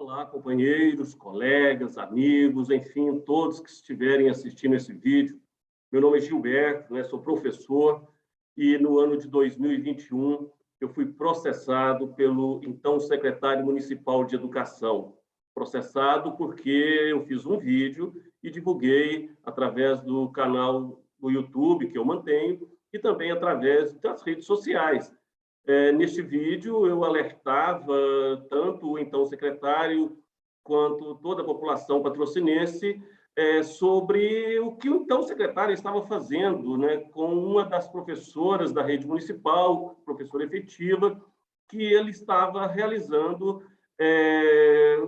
Olá, companheiros, colegas, amigos, enfim, todos que estiverem assistindo esse vídeo. Meu nome é Gilberto, né? Sou professor e no ano de 2021 eu fui processado pelo então secretário municipal de Educação. Processado porque eu fiz um vídeo e divulguei através do canal do YouTube que eu mantenho e também através das redes sociais. Neste vídeo, eu alertava tanto o então secretário quanto toda a população patrocinense sobre o que o então secretário estava fazendo, né, com uma das professoras da rede municipal, professora efetiva, que ele estava realizando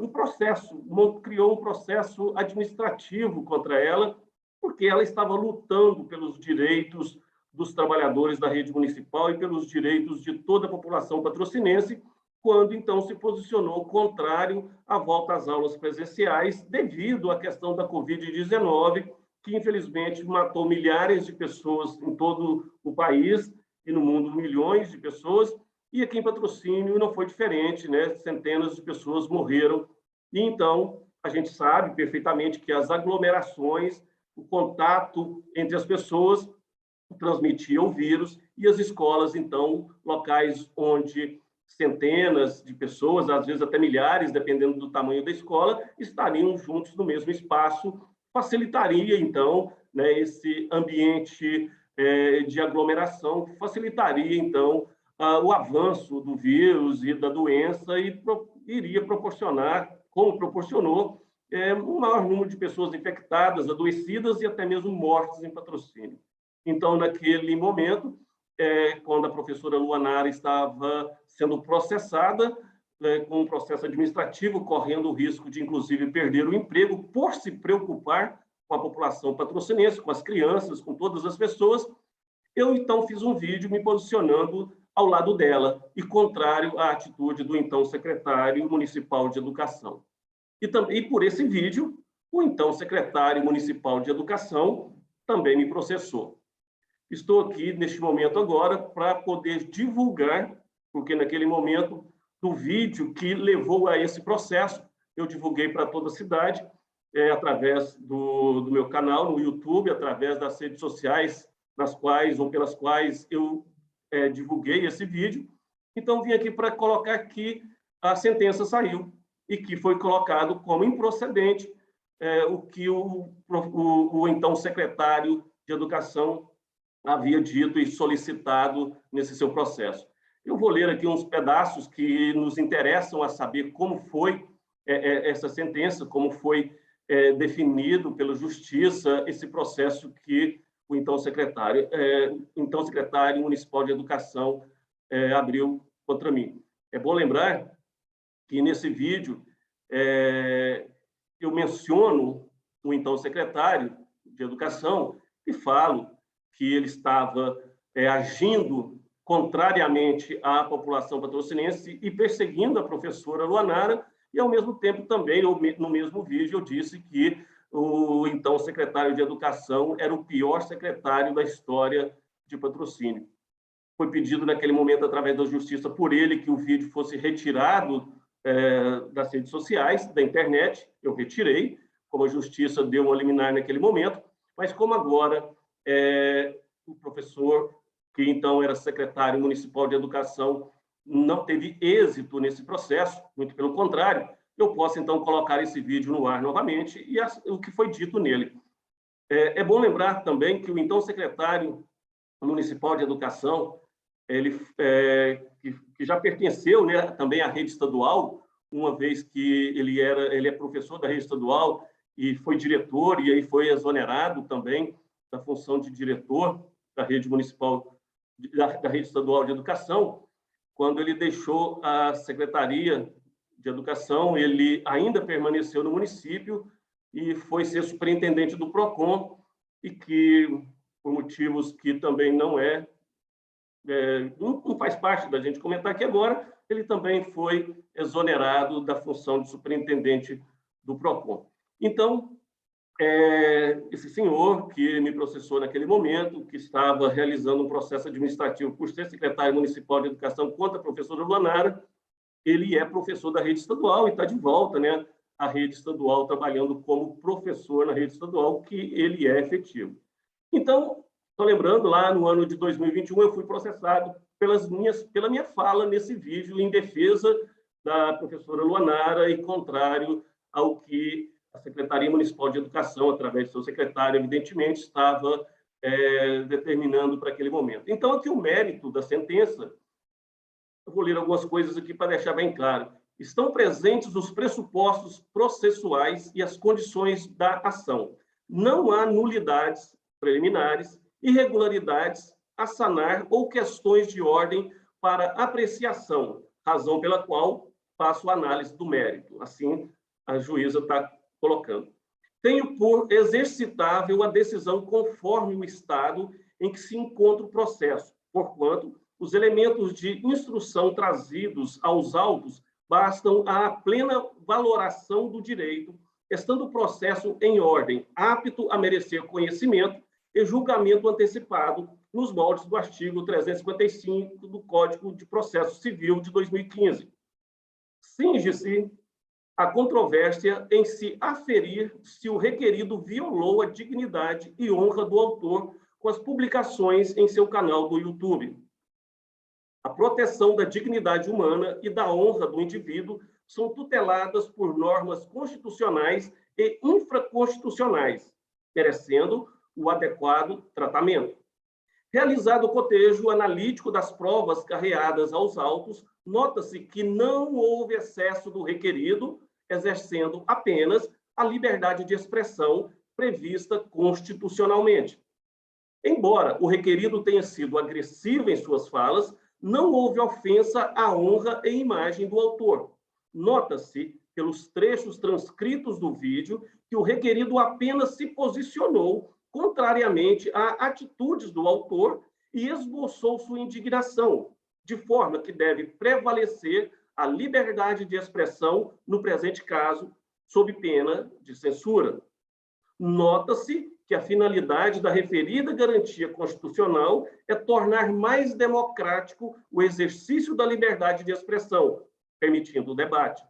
um processo, criou um processo administrativo contra ela, porque ela estava lutando pelos direitos dos trabalhadores da rede municipal e pelos direitos de toda a população patrocinense, quando então se posicionou contrário à volta às aulas presenciais, devido à questão da Covid-19, que infelizmente matou milhares de pessoas em todo o país e no mundo milhões de pessoas, e aqui em Patrocínio não foi diferente, né? Centenas de pessoas morreram. E então a gente sabe perfeitamente que as aglomerações, o contato entre as pessoas transmitia o vírus, e as escolas, então, locais onde centenas de pessoas, às vezes até milhares, dependendo do tamanho da escola, estariam juntos no mesmo espaço, facilitaria, então, né, esse ambiente de aglomeração, facilitaria, então, o avanço do vírus e da doença e iria proporcionar, como proporcionou, um maior número de pessoas infectadas, adoecidas e até mesmo mortes em Patrocínio. Então, naquele momento, quando a professora Luanara estava sendo processada, com um processo administrativo, correndo o risco de, inclusive, perder o emprego por se preocupar com a população patrocinense, com as crianças, com todas as pessoas, eu, então, fiz um vídeo me posicionando ao lado dela e contrário à atitude do, então, secretário municipal de Educação. E por esse vídeo, o, então, secretário municipal de Educação também me processou. Estou aqui, neste momento agora, para poder divulgar, porque naquele momento do vídeo que levou a esse processo, eu divulguei para toda a cidade, através do meu canal no YouTube, através das redes sociais nas quais ou pelas quais eu divulguei esse vídeo. Então, vim aqui para colocar que a sentença saiu e que foi colocado como improcedente o que o então secretário de Educação havia dito e solicitado nesse seu processo. Eu vou ler aqui uns pedaços que nos interessam a saber como foi essa sentença, como foi definido pela Justiça esse processo que o então secretário municipal de Educação abriu contra mim. É bom lembrar que nesse vídeo eu menciono o então secretário de Educação e falo que ele estava agindo contrariamente à população patrocinense e perseguindo a professora Luanara, e, ao mesmo tempo, também, no mesmo vídeo, eu disse que o então secretário de Educação era o pior secretário da história de Patrocínio. Foi pedido, naquele momento, através da Justiça, por ele, que o vídeo fosse retirado das redes sociais, da internet. Eu retirei, como a Justiça deu uma liminar naquele momento, mas como agora o professor, que então era secretário municipal de Educação, não teve êxito nesse processo, muito pelo contrário, eu posso então colocar esse vídeo no ar novamente e o que foi dito nele. É bom lembrar também que o então secretário municipal de Educação, ele que já pertenceu, né, também à rede estadual, uma vez que ele é professor da rede estadual e foi diretor e aí foi exonerado também da função de diretor da rede municipal, da rede estadual de educação. Quando ele deixou a Secretaria de Educação, ele ainda permaneceu no município e foi ser superintendente do PROCON, e que, por motivos que também não faz parte da gente comentar aqui agora, ele também foi exonerado da função de superintendente do PROCON. Então, esse senhor que me processou naquele momento, que estava realizando um processo administrativo por ser secretário municipal de Educação contra a professora Luanara, ele é professor da rede estadual e está de volta, né, à rede estadual, trabalhando como professor na rede estadual, que ele é efetivo. Então, estou lembrando, lá no ano de 2021, eu fui processado pela minha fala nesse vídeo em defesa da professora Luanara e contrário ao que a Secretaria Municipal de Educação, através do seu secretário, evidentemente, estava determinando para aquele momento. Então, aqui o mérito da sentença, eu vou ler algumas coisas aqui para deixar bem claro. Estão presentes os pressupostos processuais e as condições da ação. Não há nulidades preliminares, irregularidades a sanar ou questões de ordem para apreciação, razão pela qual faço análise do mérito. Assim, a juíza está colocando. Tenho por exercitável a decisão conforme o estado em que se encontra o processo, porquanto os elementos de instrução trazidos aos autos bastam à plena valoração do direito, estando o processo em ordem, apto a merecer conhecimento e julgamento antecipado nos moldes do artigo 355 do Código de Processo Civil de 2015. Cinge-se a controvérsia em se aferir se o requerido violou a dignidade e honra do autor com as publicações em seu canal do YouTube. A proteção da dignidade humana e da honra do indivíduo são tuteladas por normas constitucionais e infraconstitucionais, merecendo o adequado tratamento. Realizado o cotejo analítico das provas carreadas aos autos, nota-se que não houve excesso do requerido, exercendo apenas a liberdade de expressão prevista constitucionalmente. Embora o requerido tenha sido agressivo em suas falas, não houve ofensa à honra e imagem do autor. Nota-se, pelos trechos transcritos do vídeo, que o requerido apenas se posicionou contrariamente a atitudes do autor e esboçou sua indignação, de forma que deve prevalecer a liberdade de expressão, no presente caso, sob pena de censura. Nota-se que a finalidade da referida garantia constitucional é tornar mais democrático o exercício da liberdade de expressão, permitindo o debate.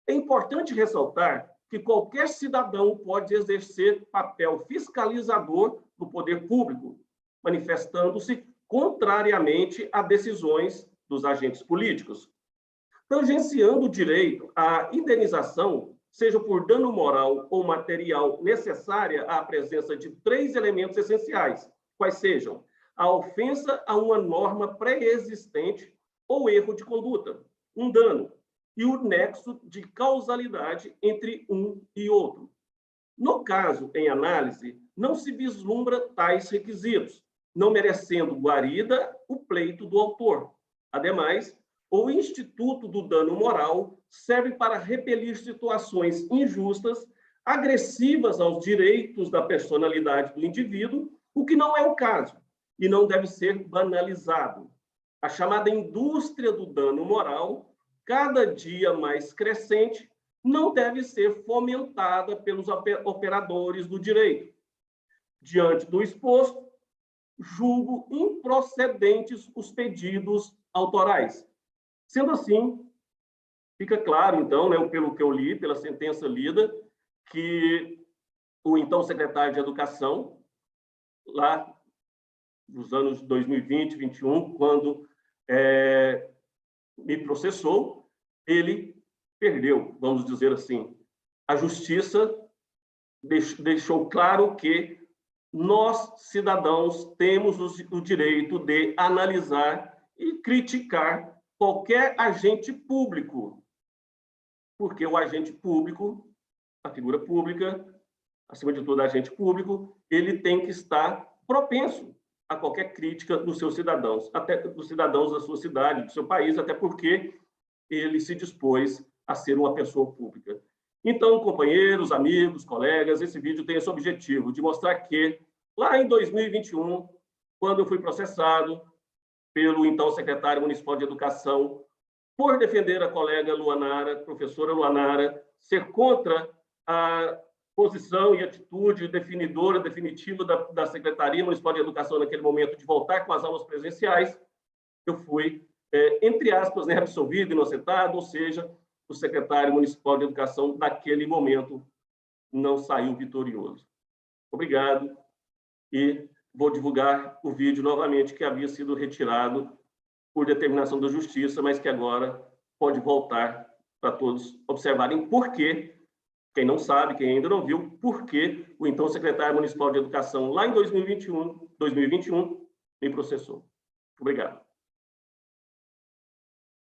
É importante ressaltar que qualquer cidadão pode exercer papel fiscalizador do poder público, manifestando-se contrariamente a decisões dos agentes políticos. Tangenciando o direito à indenização, seja por dano moral ou material necessária à presença de 3 elementos essenciais, quais sejam a ofensa a uma norma pré-existente ou erro de conduta, um dano, e o nexo de causalidade entre um e outro. No caso em análise, não se vislumbra tais requisitos, não merecendo guarida o pleito do autor. Ademais, o instituto do dano moral serve para repelir situações injustas, agressivas aos direitos da personalidade do indivíduo, o que não é o caso e não deve ser banalizado. A chamada indústria do dano moral, cada dia mais crescente, não deve ser fomentada pelos operadores do direito. Diante do exposto, julgo improcedentes os pedidos autorais. Sendo assim, fica claro, então, né, pelo que eu li, pela sentença lida, que o então secretário de Educação, lá nos anos 2020, 2021, quando me processou, ele perdeu, vamos dizer assim. A justiça deixou claro que nós, cidadãos, temos o direito de analisar e criticar qualquer agente público, porque o agente público, a figura pública, acima de tudo, agente público, ele tem que estar propenso a qualquer crítica dos seus cidadãos, até dos cidadãos da sua cidade, do seu país, até porque ele se dispôs a ser uma pessoa pública. Então, companheiros, amigos, colegas, esse vídeo tem esse objetivo de mostrar que, lá em 2021, quando eu fui processado pelo então secretário municipal de Educação, por defender a colega Luanara, professora Luanara, ser contra a posição e atitude definidora, definitiva da Secretaria Municipal de Educação naquele momento de voltar com as aulas presenciais, eu fui entre aspas, né, absolvido, inocentado, ou seja, o secretário municipal de educação daquele momento não saiu vitorioso. Obrigado, e vou divulgar o vídeo novamente, que havia sido retirado por determinação da Justiça, mas que agora pode voltar para todos observarem por quê, quem não sabe, quem ainda não viu, por que o então secretário municipal de educação, lá em 2021, me processou. Obrigado.